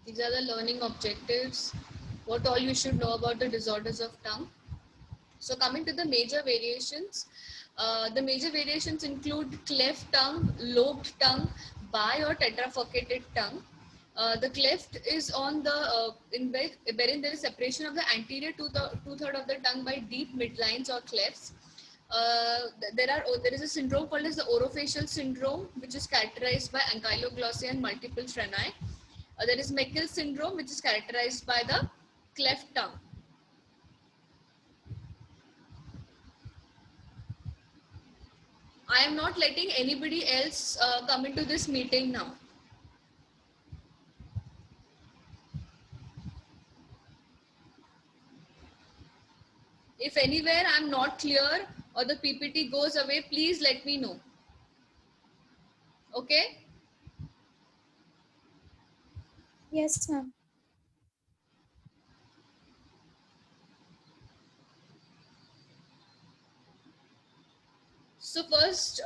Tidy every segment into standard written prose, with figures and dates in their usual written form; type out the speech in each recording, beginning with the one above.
These are the learning objectives. What all you should know about the disorders of tongue. So coming to the major variations, the major variations include cleft tongue, lobed tongue, bi or tetrafurcated tongue. The cleft is on the wherein there is separation of the anterior two-third of the tongue by deep midlines or clefts. There is a syndrome called as the orofacial syndrome, which is characterized by ankylosing and multiple freni. There is Meckel syndrome, which is characterized by the cleft tongue. I am not letting anybody else come into this meeting now. If anywhere I am not clear or the PPT goes away, please let me know. Okay? Yes, ma'am. So first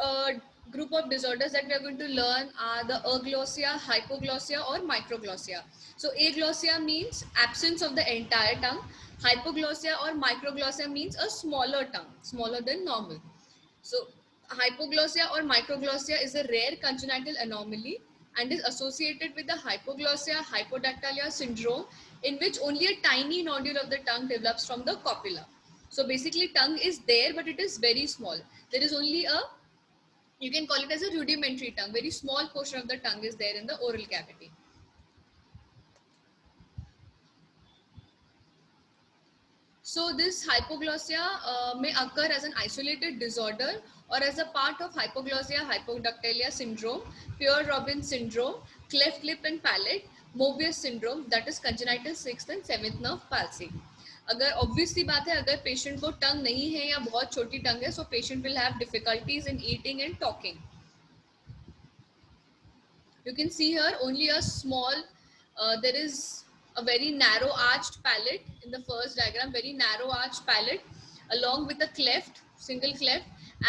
group of disorders that we are going to learn are the aglossia, hypoglossia or microglossia. So aglossia means absence of the entire tongue. Hypoglossia or microglossia means a smaller tongue, smaller than normal. So hypoglossia or microglossia is a rare congenital anomaly and is associated with the hypoglossia hypodactylia syndrome, in which only a tiny nodule of the tongue develops from the copula. So basically tongue is there, but it is very small. There is only a, you can call it as a rudimentary tongue. Very small portion of the tongue is there in the oral cavity. So this hypoglossia may occur as an isolated disorder or as a part of hypoglossia hypodactylia syndrome, Pierre-Robin syndrome, cleft lip and palate, Mobius syndrome, that is congenital sixth and seventh nerve palsy. अगर obviously बात है, अगर patient को टंग नहीं है या बहुत छोटी टंग है, so patient will have difficulties in eating and talking. You can see here only a small, there is a very narrow arched palate in the first diagram, very narrow arched palate along with a cleft, single cleft,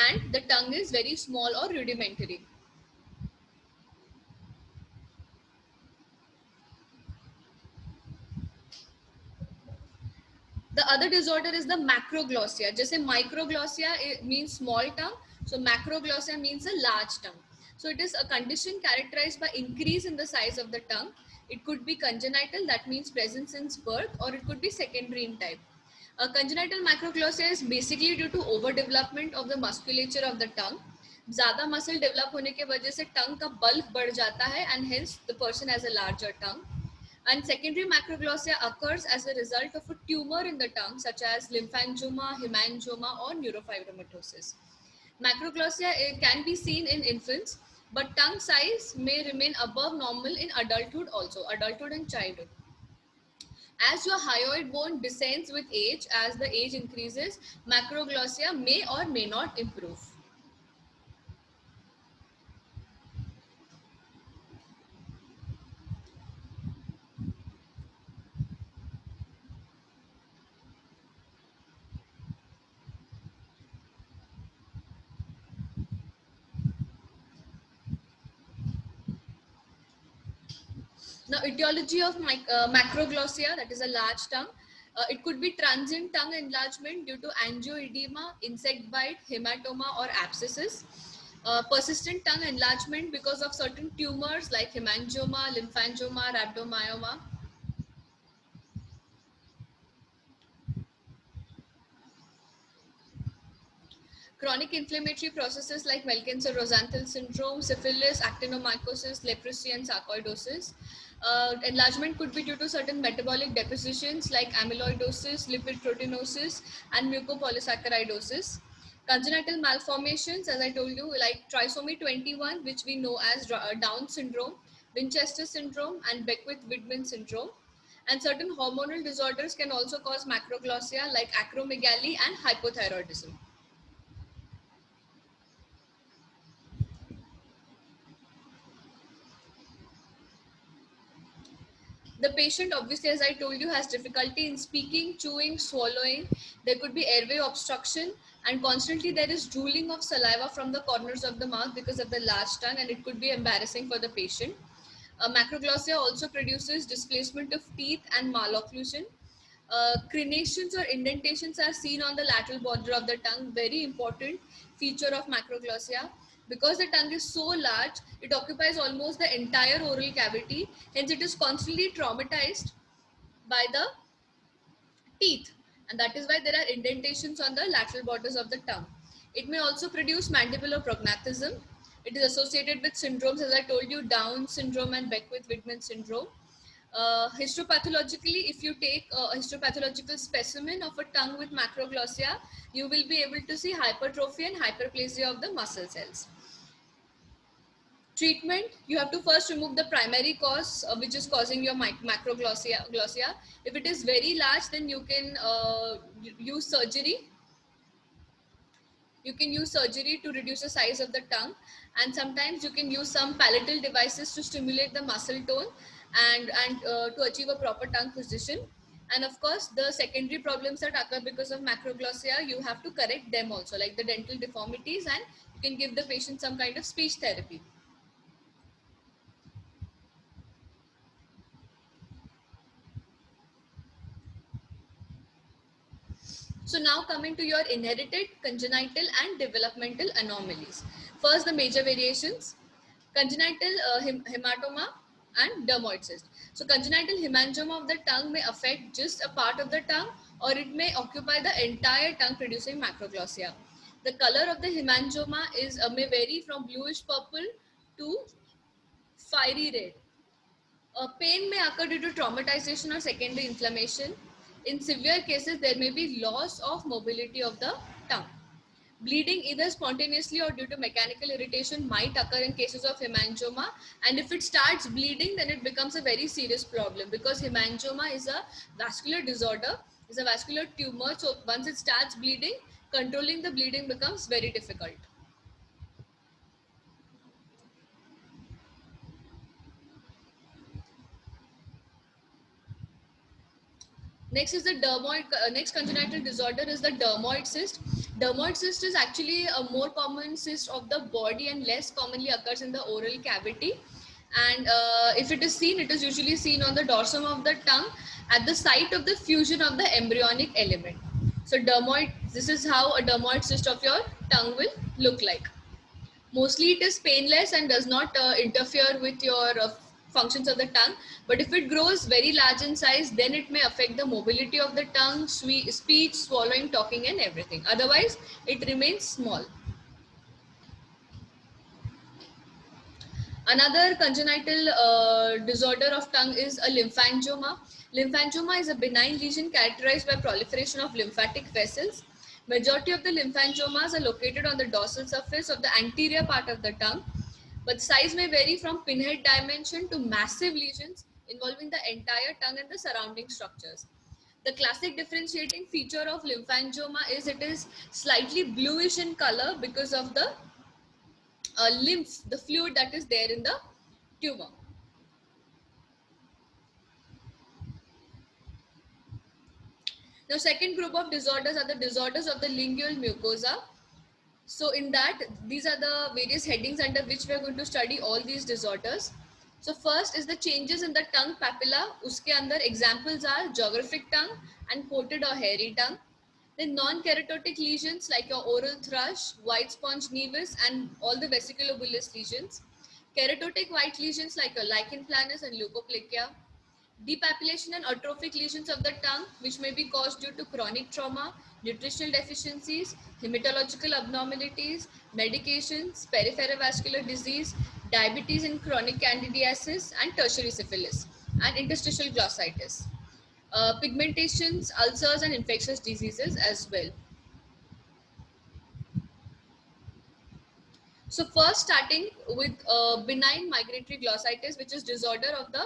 and the tongue is very small or rudimentary. The other disorder is the macroglossia. Just microglossia means small tongue, so macroglossia means a large tongue. So it is a condition characterized by increase in the size of the tongue. It could be congenital, that means present since birth, or it could be secondary in type. Congenital macroglossia is basically due to overdevelopment of the musculature of the tongue. ज़्यादा muscle develop होने के वजह से टंग का bulk बढ़ जाता है and hence the person has a larger tongue. And secondary macroglossia occurs as a result of a tumor in the tongue, such as lymphangioma, hemangioma, or neurofibromatosis. Macroglossia can be seen in infants, but tongue size may remain above normal in adulthood also, adulthood and childhood. As your hyoid bone descends with age, as the age increases, macroglossia may or may not improve. Now, etiology of macroglossia, that is a large tongue. It could be transient tongue enlargement due to angioedema, insect bite, hematoma, or abscesses. Persistent tongue enlargement because of certain tumors like hemangioma, lymphangioma, rhabdomyoma. Chronic inflammatory processes like Melkenser-Rosenthal syndrome, syphilis, actinomycosis, leprosy, and sarcoidosis. Enlargement could be due to certain metabolic depositions like amyloidosis, lipid proteinosis, and mucopolysaccharidosis. Congenital malformations, as I told you, like trisomy 21, which we know as Down syndrome, Winchester syndrome, and Beckwith-Widman syndrome. And certain hormonal disorders can also cause macroglossia like acromegaly and hypothyroidism. The patient, obviously, as I told you, has difficulty in speaking, chewing, swallowing. There could be airway obstruction, and constantly there is drooling of saliva from the corners of the mouth because of the large tongue, and it could be embarrassing for the patient. Macroglossia also produces displacement of teeth and malocclusion. Crenations or indentations are seen on the lateral border of the tongue, very important feature of macroglossia. Because the tongue is so large, it occupies almost the entire oral cavity, hence it is constantly traumatized by the teeth, and that is why there are indentations on the lateral borders of the tongue. It may also produce mandibular prognathism. It is associated with syndromes, as I told you, Down syndrome and Beckwith-Widman syndrome. Histopathologically, if you take a histopathological specimen of a tongue with macroglossia, you will be able to see hypertrophy and hyperplasia of the muscle cells. Treatment, you have to first remove the primary cause which is causing your macroglossia. If it is very large, then you can use surgery. You can use surgery to reduce the size of the tongue, and sometimes you can use some palatal devices to stimulate the muscle tone and to achieve a proper tongue position. And of course, the secondary problems that occur because of macroglossia, you have to correct them also, like the dental deformities, and you can give the patient some kind of speech therapy. So now coming to your inherited, congenital and developmental anomalies. First, the major variations: congenital hematoma and dermoid cyst. So congenital hemangioma of the tongue may affect just a part of the tongue, or it may occupy the entire tongue, producing macroglossia. The color of the hemangioma is may vary from bluish purple to fiery red. Pain may occur due to traumatization or secondary inflammation. In severe cases, there may be loss of mobility of the tongue. Bleeding, either spontaneously or due to mechanical irritation, might occur in cases of hemangioma. And if it starts bleeding, then it becomes a very serious problem, because hemangioma is a vascular disorder, is a vascular tumor. So once it starts bleeding, controlling the bleeding becomes very difficult. Next is the dermoid. Next congenital disorder is the dermoid cyst. Dermoid cyst is actually a more common cyst of the body and less commonly occurs in the oral cavity. And if it is seen, it is usually seen on the dorsum of the tongue at the site of the fusion of the embryonic element. So dermoid, this is how a dermoid cyst of your tongue will look like. Mostly it is painless and does not interfere with your functions of the tongue. But if it grows very large in size, then it may affect the mobility of the tongue, speech, swallowing, talking, and everything. Otherwise, it remains small. Another congenital disorder of tongue is a lymphangioma. Lymphangioma is a benign lesion characterized by proliferation of lymphatic vessels. Majority of the lymphangomas are located on the dorsal surface of the anterior part of the tongue, but size may vary from pinhead dimension to massive lesions involving the entire tongue and the surrounding structures. The classic differentiating feature of lymphangioma is it is slightly bluish in color because of the lymph, the fluid that is there in the tumor. Now, second group of disorders are the disorders of the lingual mucosa. So in that, these are the various headings under which we are going to study all these disorders. So first is the changes in the tongue papilla. Uske andar examples are geographic tongue and coated or hairy tongue. Then non-keratotic lesions like your oral thrush, white sponge nevus, and all the vesiculobullous lesions. Keratotic white lesions like your lichen planus and leukoplakia. Depapillation and atrophic lesions of the tongue, which may be caused due to chronic trauma, nutritional deficiencies, hematological abnormalities, medications, peripheral vascular disease, diabetes and chronic candidiasis, and tertiary syphilis, and interstitial glossitis. Pigmentations, ulcers, and infectious diseases as well. So first, starting with benign migratory glossitis, which is disorder of the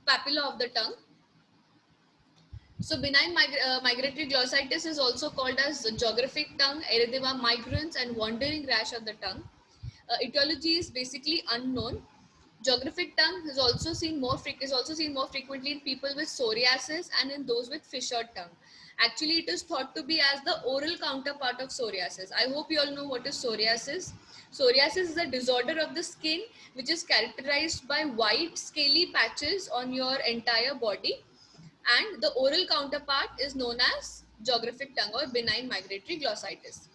papilla of the tongue. So benign migratory glossitis is also called as geographic tongue, erythema migrans, and wandering rash of the tongue. Etiology is basically unknown. Geographic tongue is also seen more frequently in people with psoriasis and in those with fissured tongue. Actually, it is thought to be as the oral counterpart of psoriasis. I hope you all know what is psoriasis. Psoriasis is a disorder of the skin which is characterized by white scaly patches on your entire body, and the oral counterpart is known as geographic tongue or benign migratory glossitis.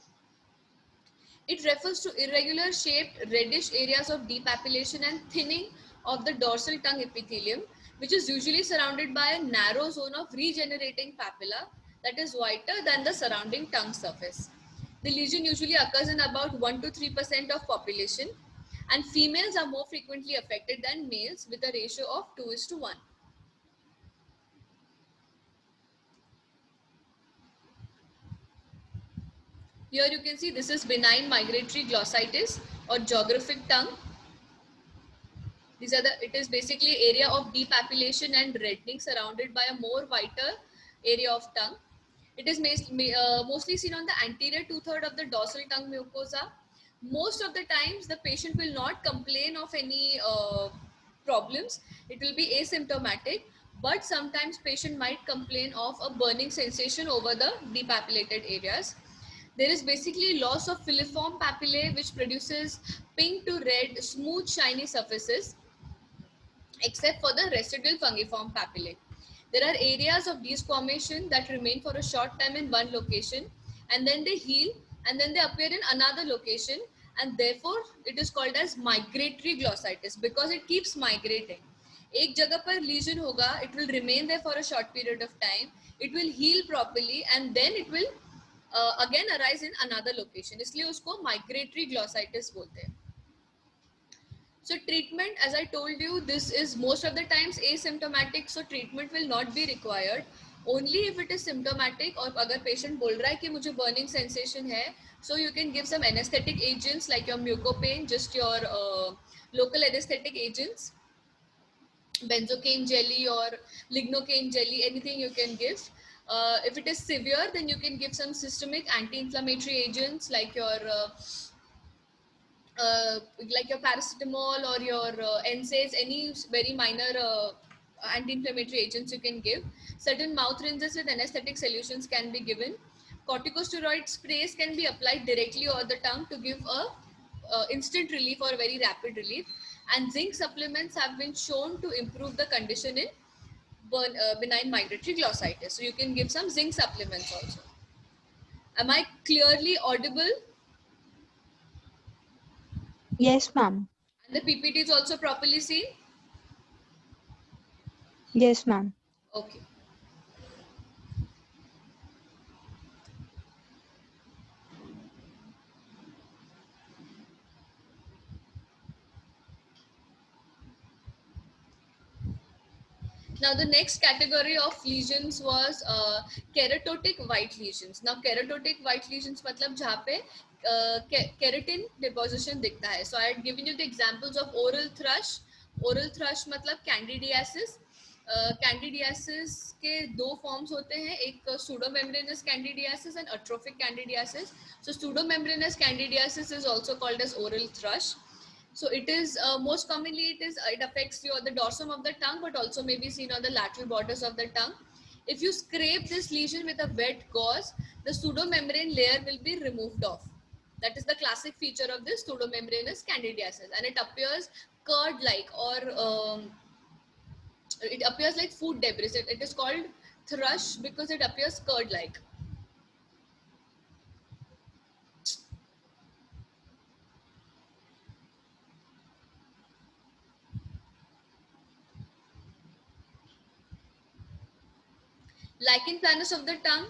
It refers to irregular shaped reddish areas of depapillation and thinning of the dorsal tongue epithelium, which is usually surrounded by a narrow zone of regenerating papilla that is whiter than the surrounding tongue surface. The lesion usually occurs in about 1 to 3% of population, and females are more frequently affected than males with a ratio of 2:1. Here you can see this is benign migratory glossitis or geographic tongue. It is basically area of depapillation and reddening surrounded by a more whiter area of tongue. It is mostly seen on the anterior two-third of the dorsal tongue mucosa. Most of the times the patient will not complain of any problems. It will be asymptomatic, but sometimes patient might complain of a burning sensation over the depapillated areas. There is basically loss of filiform papillae which produces pink to red smooth shiny surfaces except for the residual fungiform papillae. There are areas of desquamation that remain for a short time in one location and then they heal and then they appear in another location, and therefore it is called as migratory glossitis because it keeps migrating. एक जगह पर lesion होगा, it will remain there for a short period of time, it will heal properly and then it will again arise in another location. इसलिए उसको migratory glossitis बोलते हैं. So treatment, as I told you, this is most of the times asymptomatic, so treatment will not be required. Only if it is symptomatic और अगर patient बोल रहा है कि मुझे burning sensation है, so you can give some anesthetic agents like your mucopain, just your local anesthetic agents, benzocaine jelly or lignocaine jelly, anything you can give. If it is severe, then you can give some systemic anti-inflammatory agents like your paracetamol or your NSAIDs, any very minor anti-inflammatory agents you can give. Certain mouth rinses with anesthetic solutions can be given. Corticosteroid sprays can be applied directly over the tongue to give a instant relief or very rapid relief. And zinc supplements have been shown to improve the condition in benign migratory glossitis. So you can give some zinc supplements also. Am I clearly audible? Yes, ma'am. And the PPT is also properly seen? Yes, ma'am. Okay. Now the next category of lesions was keratotic white lesions. Now keratotic white lesions मतलब जहाँ पे keratin deposition दिखता है. So I had given you the examples of oral thrush. Oral thrush मतलब candidiasis. Candidiasis के दो forms होते हैं, एक pseudomembranous candidiasis and atrophic candidiasis. So pseudomembranous candidiasis is also called as oral thrush. So it is most commonly it affects the dorsum of the tongue, but also may be seen on the lateral borders of the tongue. If you scrape this lesion with a wet gauze, the pseudomembrane layer will be removed off. That is the classic feature of this pseudomembranous candidiasis, and it appears curd-like or it appears like food debris. It is called thrush because it appears curd-like. Lichen planus of the tongue,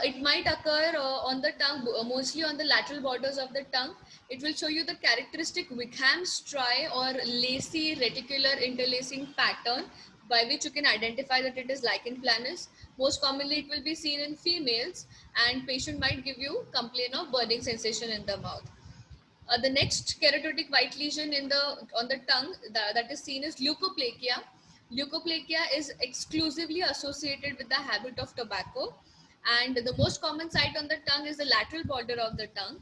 it might occur on the tongue, mostly on the lateral borders of the tongue. It will show you the characteristic Wickham striae or lacy reticular interlacing pattern by which you can identify that it is lichen planus. Most commonly it will be seen in females, and patient might give you complaint of burning sensation in the mouth. The next keratotic white lesion on the tongue that is seen is leukoplakia. Leukoplakia is exclusively associated with the habit of tobacco, and the most common site on the tongue is the lateral border of the tongue,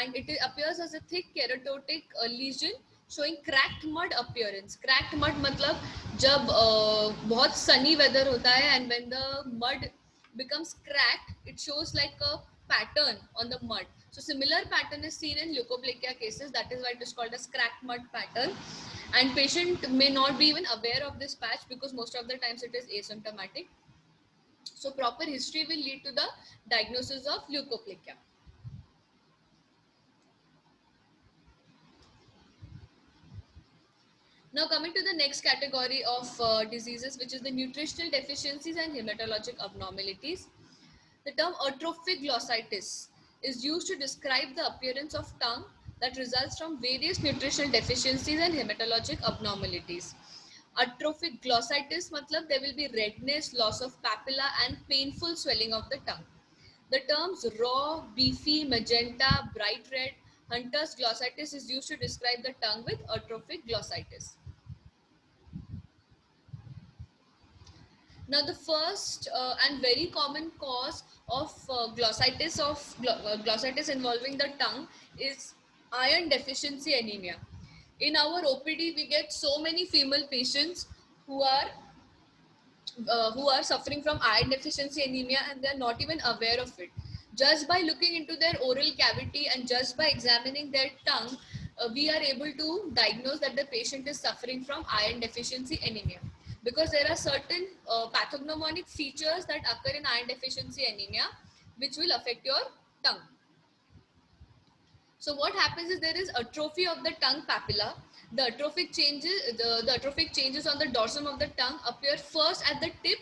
and it appears as a thick keratotic lesion showing cracked mud appearance. Cracked mud मतलब जब बहुत sunny weather होता है and when the mud becomes cracked, it shows like a pattern on the mud. So similar pattern is seen in leukoplakia cases. That is why it is called as cracked mud pattern. And patient may not be even aware of this patch because most of the times it is asymptomatic. So proper history will lead to the diagnosis of leukoplakia. Now coming to the next category of diseases, which is the nutritional deficiencies and hematologic abnormalities. The term atrophic glossitis is used to describe the appearance of tongue that results from various nutritional deficiencies and hematologic abnormalities. Atrophic glossitis matlab there will be redness, loss of papilla and painful swelling of the tongue. The terms raw, beefy, magenta, bright red, Hunter's glossitis is used to describe the tongue with atrophic glossitis. Now, the first and very common cause of glossitis involving the tongue is iron deficiency anemia. In our OPD, we get so many female patients who are suffering from iron deficiency anemia and they are not even aware of it. Just by looking into their oral cavity and just by examining their tongue, we are able to diagnose that the patient is suffering from iron deficiency anemia, because there are certain pathognomonic features that occur in iron deficiency anemia which will affect your tongue. So what happens is there is atrophy of the tongue papilla. The atrophic changes on the dorsum of the tongue appear first at the tip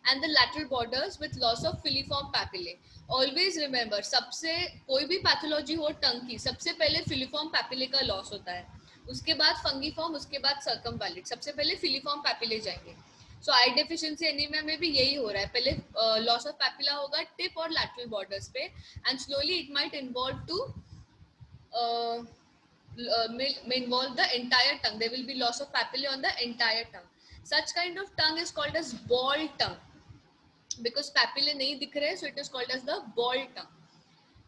and the lateral borders with loss of filiform papillae. Always remember, सबसे कोई भी pathology हो टंग की, सबसे पहले filiform papillae का loss होता है, उसके बाद फंगीफॉर्म, उसके बाद सर्कमवैलिड, सबसे पहले फिलिफॉर्म पैपिले जाएंगे. सो आई डेफिशिएंसी एनीमिया में भी यही हो रहा है, पहले लॉस ऑफ पैपिला होगा टिप और लैटरल बॉर्डर्स पे and slowly it might involve to may involve the entire tongue. There will be loss of papillae on the entire tongue. Such kind of tongue is called as ball tongue because papillae nahi dikh rahe, so it is called as the ball tongue.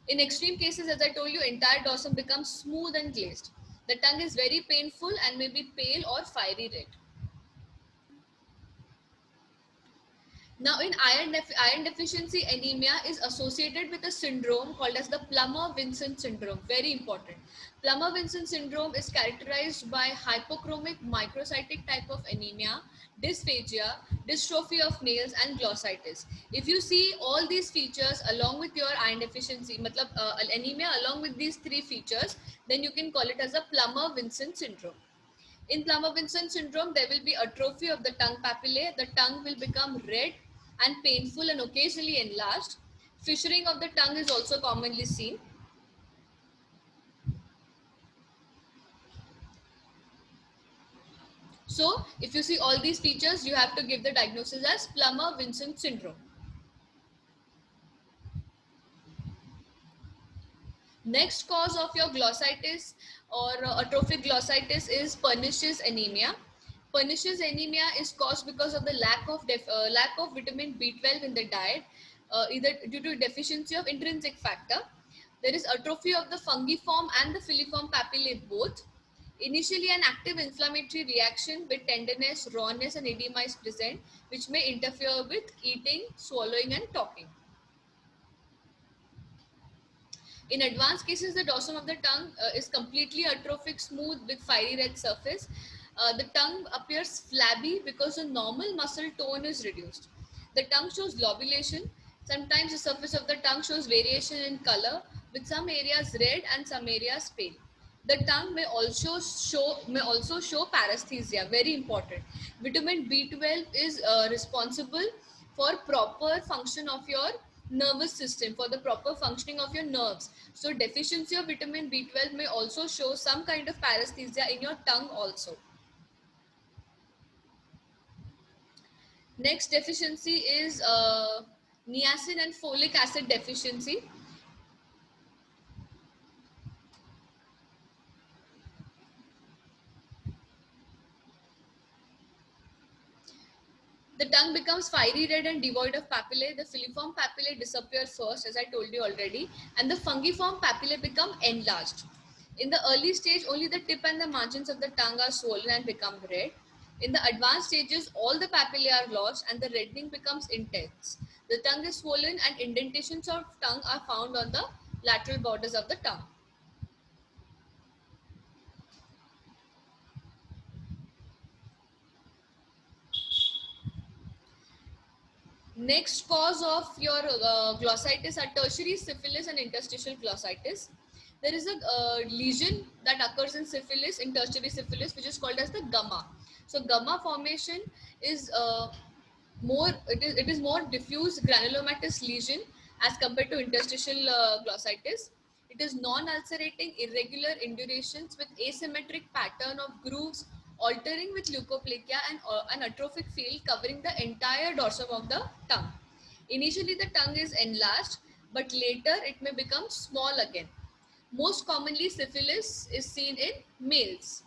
In extreme cases, as I told you, entire dorsum becomes smooth and glazed. The tongue is very painful and may be pale or fiery red. Now, in iron deficiency anemia is associated with a syndrome called as the Plummer-Vinson syndrome. Very important. Plummer-Vinson syndrome is characterized by hypochromic microcytic type of anemia, dysphagia, dystrophy of nails, and glossitis. If you see all these features along with your iron deficiency, anemia along with these three features, then you can call it as a Plummer-Vinson syndrome. In Plummer-Vinson syndrome, there will be atrophy of the tongue papillae. The tongue will become red and painful and occasionally enlarged. Fissuring of the tongue is also commonly seen. So, if you see all these features, you have to give the diagnosis as Plummer-Vinson syndrome. Next cause of your glossitis or atrophic glossitis is pernicious anemia. Pernicious anemia is caused because of the lack of vitamin B12 in the diet, either due to deficiency of intrinsic factor. There is atrophy of the fungiform and the filiform papillae both. Initially, an active inflammatory reaction with tenderness, rawness, and edema is present, which may interfere with eating, swallowing, and talking. In advanced cases, the dorsum of the tongue is completely atrophic, smooth with fiery red surface. The tongue appears flabby because the normal muscle tone is reduced. The tongue shows lobulation. Sometimes the surface of the tongue shows variation in color, with some areas red and some areas pale. The tongue may also show paresthesia. Very important. Vitamin B12 is responsible for proper function of your nervous system, for the proper functioning of your nerves. So deficiency of vitamin B12 may also show some kind of paresthesia in your tongue also. Next deficiency is niacin and folic acid deficiency. The tongue becomes fiery red and devoid of papillae. The filiform papillae disappear first, as I told you already, and the fungiform papillae become enlarged. In the early stage, only the tip and the margins of the tongue are swollen and become red. In the advanced stages, all the papillae are lost and the reddening becomes intense. The tongue is swollen and indentations of tongue are found on the lateral borders of the tongue. Next cause of your glossitis are tertiary syphilis and interstitial glossitis. There is a lesion that occurs in syphilis, in tertiary syphilis, which is called as the gumma. So gumma formation is it is more diffuse granulomatous lesion as compared to interstitial glossitis. It is non-ulcerating, irregular indurations with asymmetric pattern of grooves altering with leukoplakia and an atrophic field covering the entire dorsum of the tongue. Initially, the tongue is enlarged, but later it may become small again. Most commonly, syphilis is seen in males.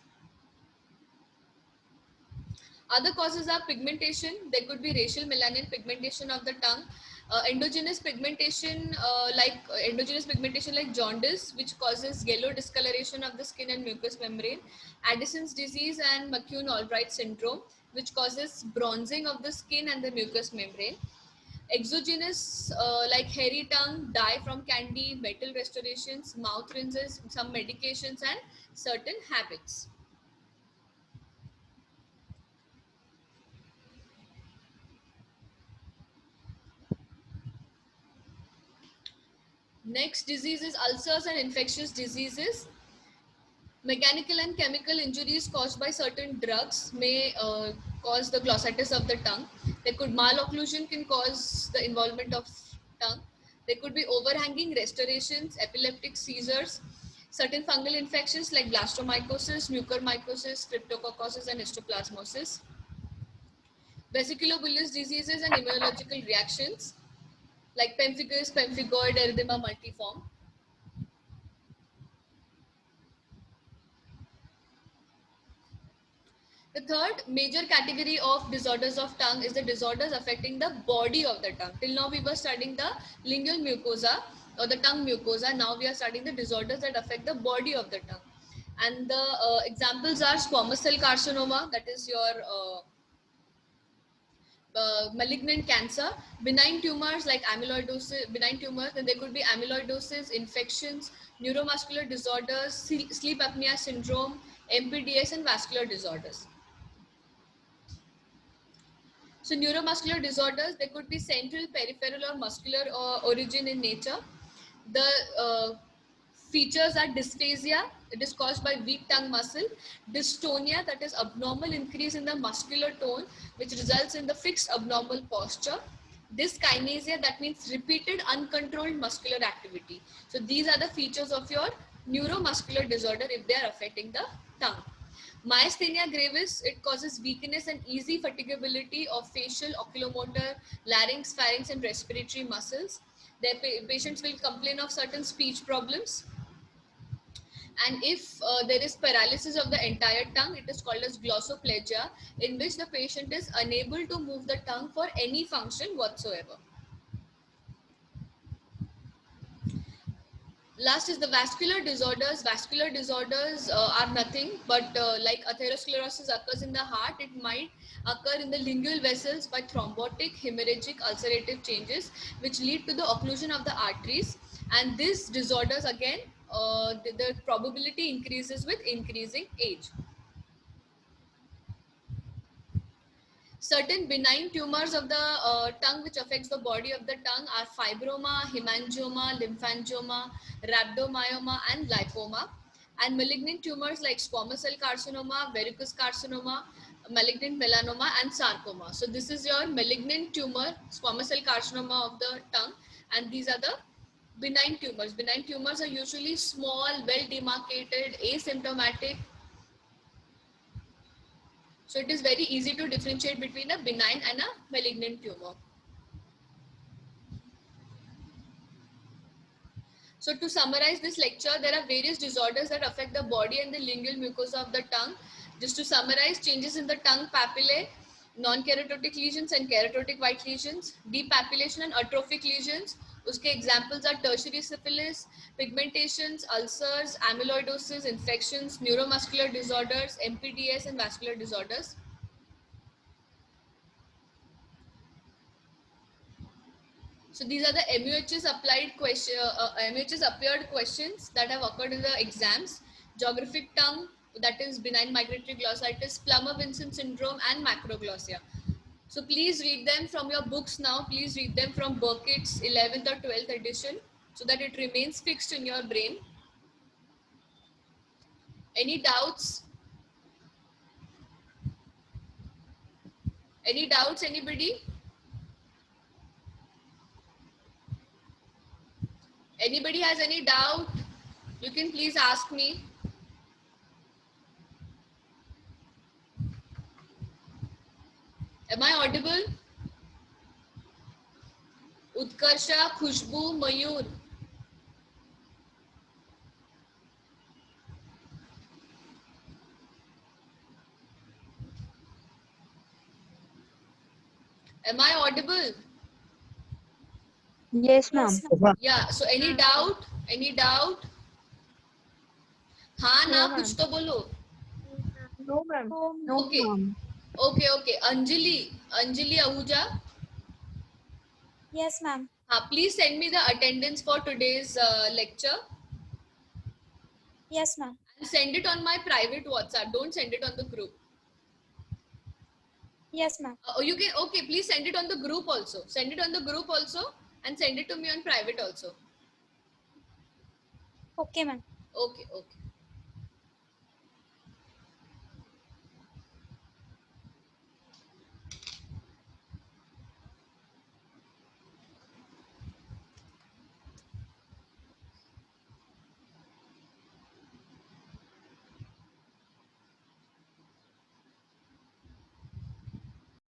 Other causes are pigmentation. There could be racial melanin pigmentation of the tongue, endogenous pigmentation endogenous pigmentation like jaundice, which causes yellow discoloration of the skin and mucous membrane, Addison's disease and McCune-Albright syndrome, which causes bronzing of the skin and the mucous membrane. Exogenous like hairy tongue, dye from candy, metal restorations, mouth rinses, some medications, and certain habits. Next disease is ulcers and infectious diseases. Mechanical and chemical injuries caused by certain drugs may cause the glossitis of the tongue. There could malocclusion can cause the involvement of tongue. There could be overhanging restorations, epileptic seizures, certain fungal infections like blastomycosis, mucormycosis, cryptococcosis, and histoplasmosis, vesiculobilous diseases and immunological reactions like pemphigus, pemphigoid, erythema multiforme. The third major category of disorders of tongue is the disorders affecting the body of the tongue. Till now we were studying the lingual mucosa or the tongue mucosa. Now we are studying the disorders that affect the body of the tongue. And the examples are squamous cell carcinoma, that is your malignant cancer, benign tumors like amyloidosis, benign tumors, then there could be amyloidosis, infections, neuromuscular disorders, sleep apnea syndrome, MPDS, and vascular disorders. So neuromuscular disorders, they could be central, peripheral, or muscular origin in nature. The features are dysphasia, it is caused by weak tongue muscle, dystonia, that is abnormal increase in the muscular tone, which results in the fixed abnormal posture. Dyskinesia, that means repeated uncontrolled muscular activity. So these are the features of your neuromuscular disorder if they are affecting the tongue. Myasthenia gravis, it causes weakness and easy fatigability of facial, oculomotor, larynx, pharynx, and respiratory muscles. Their patients will complain of certain speech problems. And if there is paralysis of the entire tongue, it is called as glossoplegia, in which the patient is unable to move the tongue for any function whatsoever. Last is the vascular disorders. Vascular disorders are nothing but like atherosclerosis occurs in the heart, it might occur in the lingual vessels by thrombotic, hemorrhagic, ulcerative changes, which lead to the occlusion of the arteries. And these disorders again, the probability increases with increasing age. Certain benign tumors of the tongue which affects the body of the tongue are fibroma, hemangioma, lymphangioma, rhabdomyoma, and lipoma. And malignant tumors like squamous cell carcinoma, verrucous carcinoma, malignant melanoma, and sarcoma. So this is your malignant tumor, squamous cell carcinoma of the tongue, and these are the benign tumors. Benign tumors are usually small, well demarcated, asymptomatic. So it is very easy to differentiate between a benign and a malignant tumor. So to summarize this lecture, there are various disorders that affect the body and the lingual mucosa of the tongue. Just to summarize, changes in the tongue papillae, non-keratotic lesions and keratotic white lesions, depapillation and atrophic lesions, उसके examples are tertiary syphilis, pigmentations, ulcers, amyloidosis, infections, neuromuscular disorders, MPDS, and vascular disorders. So these are the MUHS MUHS appeared questions that have occurred in the exams. Geographic tongue, that is benign migratory glossitis, Plummer-Vinson syndrome, and macroglossia. So please read them from your books now. Please read them from Burkitt's 11th or 12th edition so that it remains fixed in your brain. Any doubts? Any doubts, anybody? Anybody has any doubt? You can please ask me. Am I audible? Utkarsha, Khushbu, Mayur. Am I audible? Yes, ma'am. Yes, ma'am. Yeah. So any doubt? Any doubt? हाँ ना No, कुछ तो बोलो. No, ma'am. No, Okay. ma'am. Okay. Anjali Ahuja. Yes, ma'am. Please send me the attendance for today's lecture Yes, ma'am. and send it on my private WhatsApp. Don't send it on the group. Yes, ma'am. You can, okay, please send it on the group also. Send it on the group also and send it to me on private also. Okay, ma'am. Okay.